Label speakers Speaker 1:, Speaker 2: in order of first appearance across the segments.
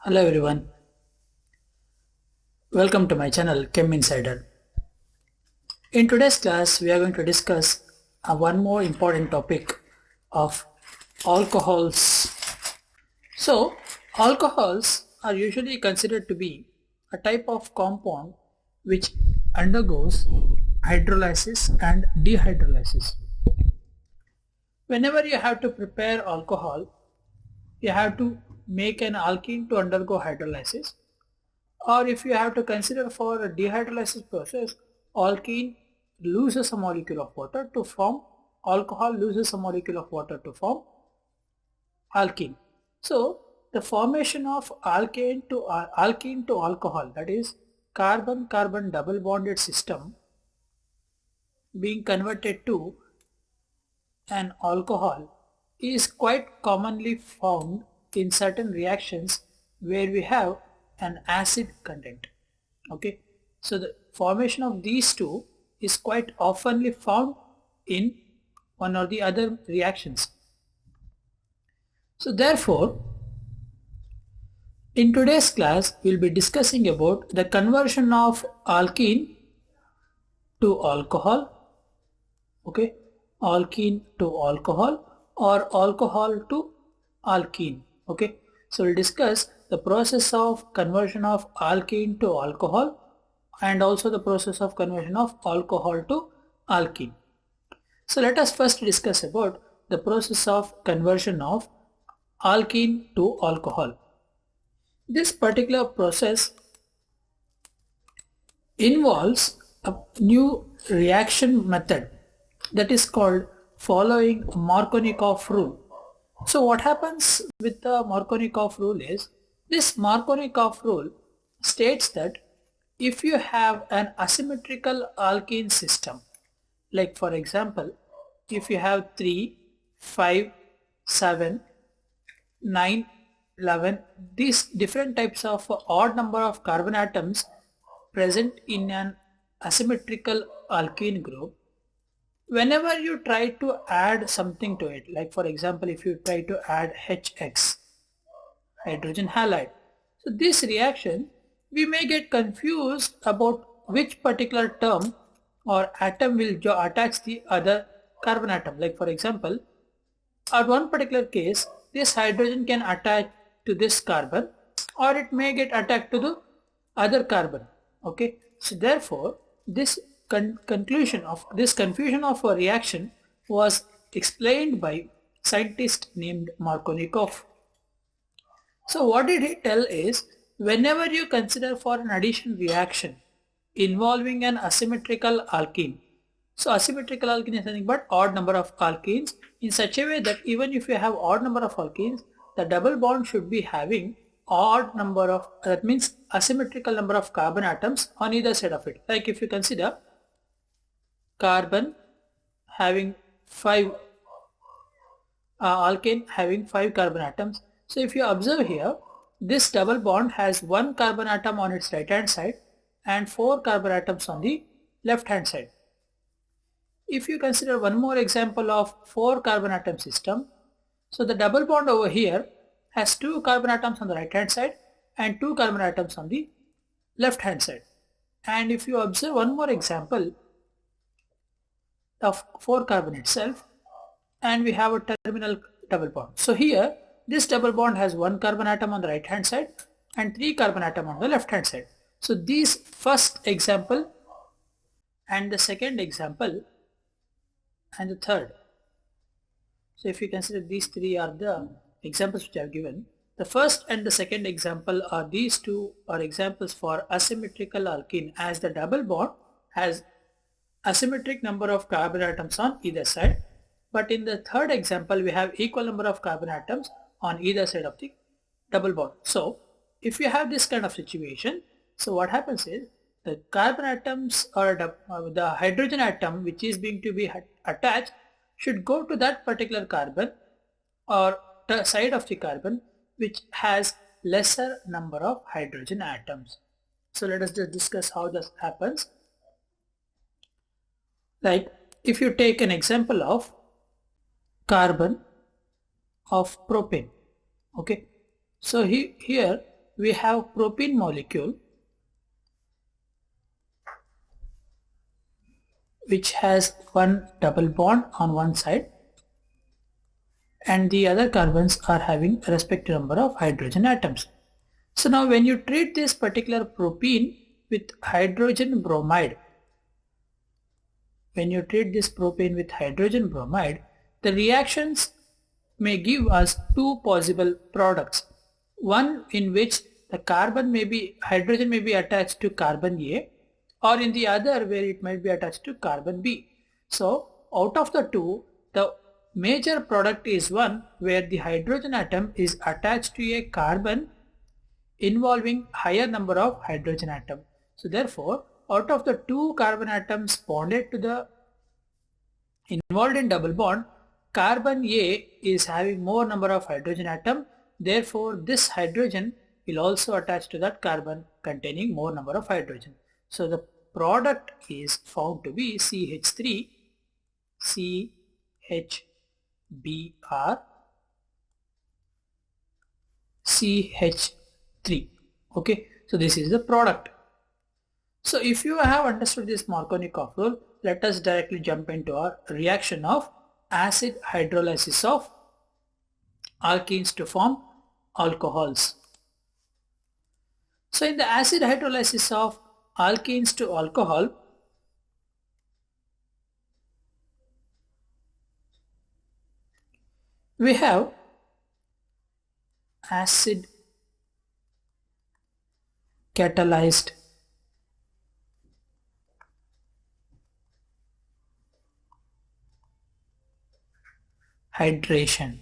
Speaker 1: Hello everyone, welcome to my channel Chem Insider. In today's class we are going to discuss one more important topic of alcohols. So alcohols are usually considered to be a type of compound which undergoes hydrolysis and dehydrolysis. Whenever you have to prepare alcohol, you have to make an alkene to undergo hydrolysis, or if you have to consider for a dehydrolysis process, alkene loses a molecule of water to form alcohol, loses a molecule of water to form alkene. So the formation of alkene to alcohol, that is carbon-carbon double bonded system being converted to an alcohol is quite commonly found in certain reactions where we have an acid content. Okay, so the formation of these two is quite oftenly found in one or the other reactions. So therefore, in today's class we will be discussing about the conversion of alkene to alcohol, okay, alkene to alcohol or alcohol to alkene. Okay, so we'll discuss the process of conversion of alkene to alcohol and also the process of conversion of alcohol to alkene. So let us first discuss about the process of conversion of alkene to alcohol. This particular process involves a new reaction method that is called following Markovnikov rule. So what happens with the Markovnikov rule is, this Markovnikov rule states that if you have an asymmetrical alkene system, like for example, if you have 3, 5, 7, 9, 11, these different types of odd number of carbon atoms present in an asymmetrical alkene group, whenever you try to add something to it, like for example if you try to add HX, hydrogen halide, so this reaction we may get confused about which particular term or atom will attach the other carbon atom. Like for example, at one particular case this hydrogen can attach to this carbon or it may get attached to the other carbon. Okay, so therefore this confusion of a reaction was explained by scientist named Markovnikov. So what did he tell is, whenever you consider for an addition reaction involving an asymmetrical alkene, so asymmetrical alkene is nothing but odd number of alkenes, in such a way that even if you have odd number of alkenes, the double bond should be having odd number of, that means asymmetrical number of carbon atoms on either side of it. Like if you consider carbon having 5 alkane having 5 carbon atoms. So if you observe here, this double bond has 1 carbon atom on its right hand side and 4 carbon atoms on the left hand side. If you consider one more example of 4 carbon atom system, so the double bond over here has 2 carbon atoms on the right hand side and 2 carbon atoms on the left hand side. And if you observe one more example of 4 carbon itself, and we have a terminal double bond. So here this double bond has 1 carbon atom on the right hand side and 3 carbon atom on the left hand side. So these first example and the second example and the third. So if you consider these three are the examples which I have given, the first and the second example are these two are examples for asymmetrical alkene, as the double bond has asymmetric number of carbon atoms on either side. But in the third example we have equal number of carbon atoms on either side of the double bond. So if you have this kind of situation, so what happens is the carbon atoms or the hydrogen atom which is being to be attached should go to that particular carbon or side of the carbon which has lesser number of hydrogen atoms. So let us just discuss how this happens. Like if you take an example of carbon of propane, okay, so here we have propene molecule which has one double bond on one side and the other carbons are having a respective number of hydrogen atoms. So now when you treat this particular propene with hydrogen bromide, the reactions may give us two possible products. One in which the hydrogen may be attached to carbon A, or in the other where it might be attached to carbon B. So out of the two, the major product is one where the hydrogen atom is attached to a carbon involving higher number of hydrogen atom. So therefore, out of the two carbon atoms bonded to the involved in double bond, carbon A is having more number of hydrogen atom. Therefore, this hydrogen will also attach to that carbon containing more number of hydrogen. So the product is found to be CH3, CHBr, CH3. Okay, so this is the product. So if you have understood this Markovnikov rule, let us directly jump into our reaction of acid hydrolysis of alkenes to form alcohols. So in the acid hydrolysis of alkenes to alcohol, we have acid catalyzed hydration.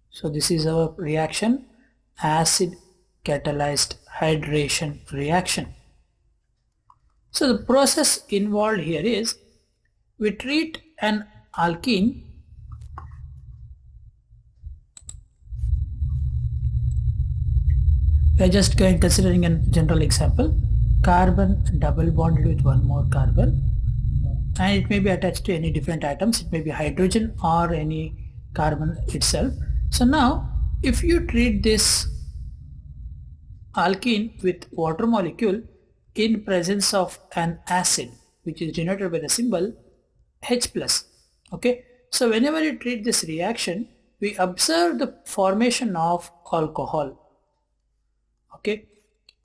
Speaker 1: So this is our reaction, acid catalyzed hydration reaction. So the process involved here is we treat an alkene we are just considering a general example, carbon double bonded with one more carbon, and it may be attached to any different atoms, it may be hydrogen or any carbon itself. So now if you treat this alkene with water molecule in presence of an acid which is denoted by the symbol H+. Okay, so whenever you treat this reaction, we observe the formation of alcohol. Okay,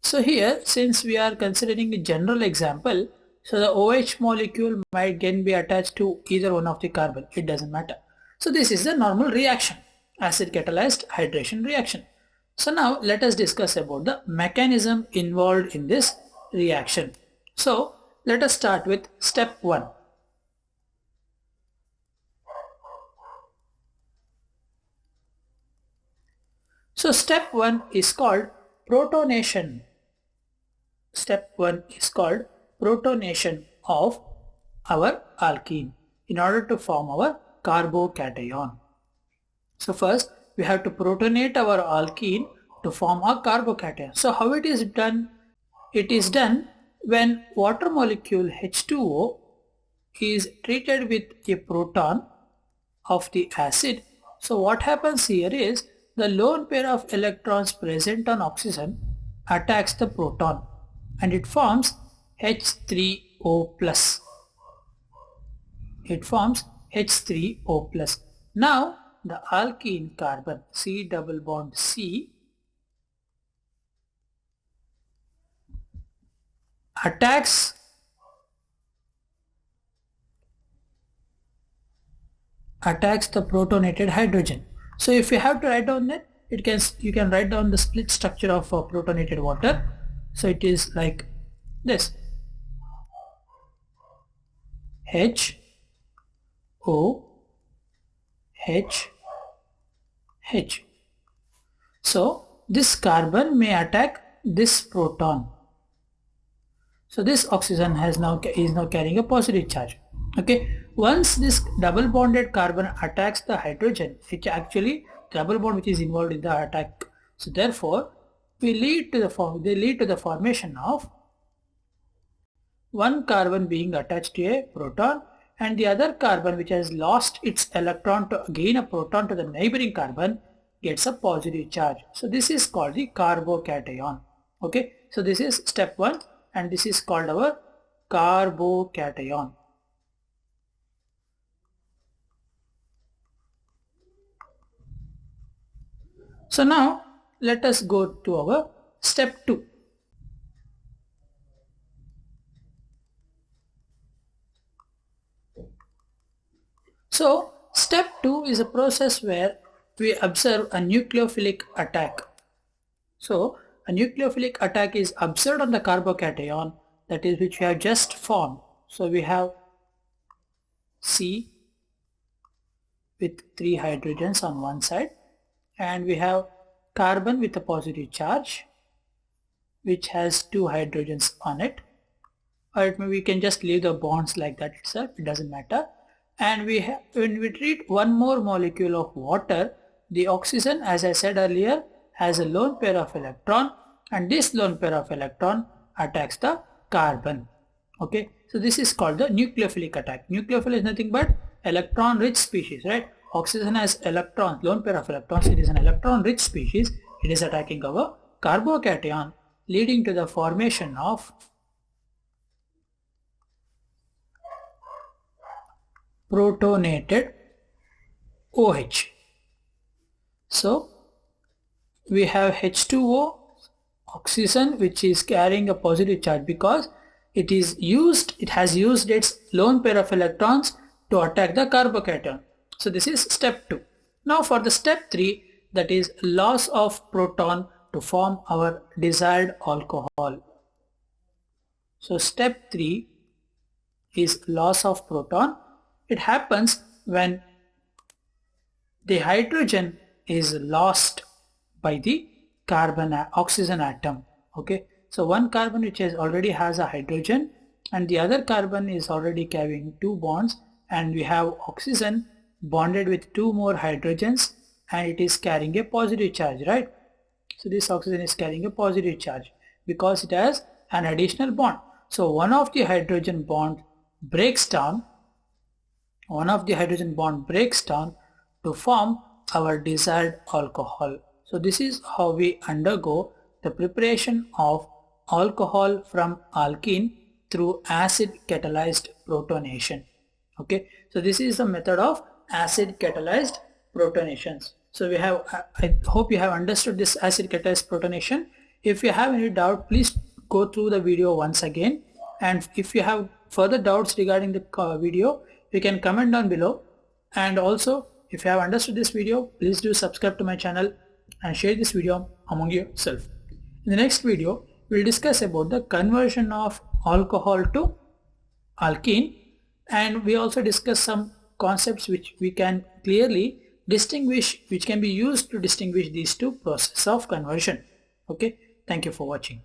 Speaker 1: so here since we are considering a general example, so the OH molecule might again be attached to either one of the carbon, it doesn't matter. So this is the normal reaction, acid catalyzed hydration reaction. So now let us discuss about the mechanism involved in this reaction. So let us start with step 1. So step 1 is called protonation. Step 1 is called protonation of our alkene in order to form our carbocation. So first we have to protonate our alkene to form a carbocation. So how it is done? It is done when water molecule H2O is treated with a proton of the acid. So what happens here is the lone pair of electrons present on oxygen attacks the proton and it forms H3O+. It forms H3O+. Now the alkene carbon C double bond C attacks the protonated hydrogen. So if you have to write down that, you can write down the split structure of protonated water. So it is like this: H O H H. So this carbon may attack this proton. So this oxygen is now carrying a positive charge. Okay, once this double bonded carbon attacks the hydrogen, which actually double bond which is involved in the attack, so therefore they lead to the formation of one carbon being attached to a proton and the other carbon which has lost its electron to gain a proton to the neighboring carbon gets a positive charge. So this is called the carbocation. Okay, so this is step 1 and this is called our carbocation. So now let us go to our step 2. So step 2 is a process where we observe a nucleophilic attack. So a nucleophilic attack is observed on the carbocation, that is which we have just formed. So we have C with 3 hydrogens on one side and we have carbon with a positive charge which has 2 hydrogens on it, or we can just leave the bonds like that itself, it doesn't matter. And when we treat one more molecule of water, the oxygen, as I said earlier, has a lone pair of electron and this lone pair of electron attacks the carbon. Okay, so this is called the nucleophilic attack. Nucleophile is nothing but electron rich species, right? Oxygen has electrons, lone pair of electrons, it is an electron rich species. It is attacking our carbocation, leading to the formation of protonated OH. So we have H2O, oxygen, which is carrying a positive charge because it has used its lone pair of electrons to attack the carbocation. So this is step 2. Now for the step 3, that is loss of proton to form our desired alcohol. So step 3 is loss of proton. It happens when the hydrogen is lost by the oxygen atom. Okay, so one carbon which already has a hydrogen and the other carbon is already carrying 2 bonds, and we have oxygen bonded with 2 more hydrogens and it is carrying a positive charge, right? So this oxygen is carrying a positive charge because it has an additional bond. So one of the hydrogen bond breaks down to form our desired alcohol. So this is how we undergo the preparation of alcohol from alkene through acid catalyzed protonation. Okay, so this is the method of acid catalyzed protonations. So we have, I hope you have understood this acid catalyzed protonation. If you have any doubt, please go through the video once again, and if you have further doubts regarding the video, you can comment down below. And also, if you have understood this video, please do subscribe to my channel and share this video among yourself. In the next video, we will discuss about the conversion of alcohol to alkene, and we also discuss some concepts which we can clearly distinguish, which can be used to distinguish these two processes of conversion. Okay, thank you for watching.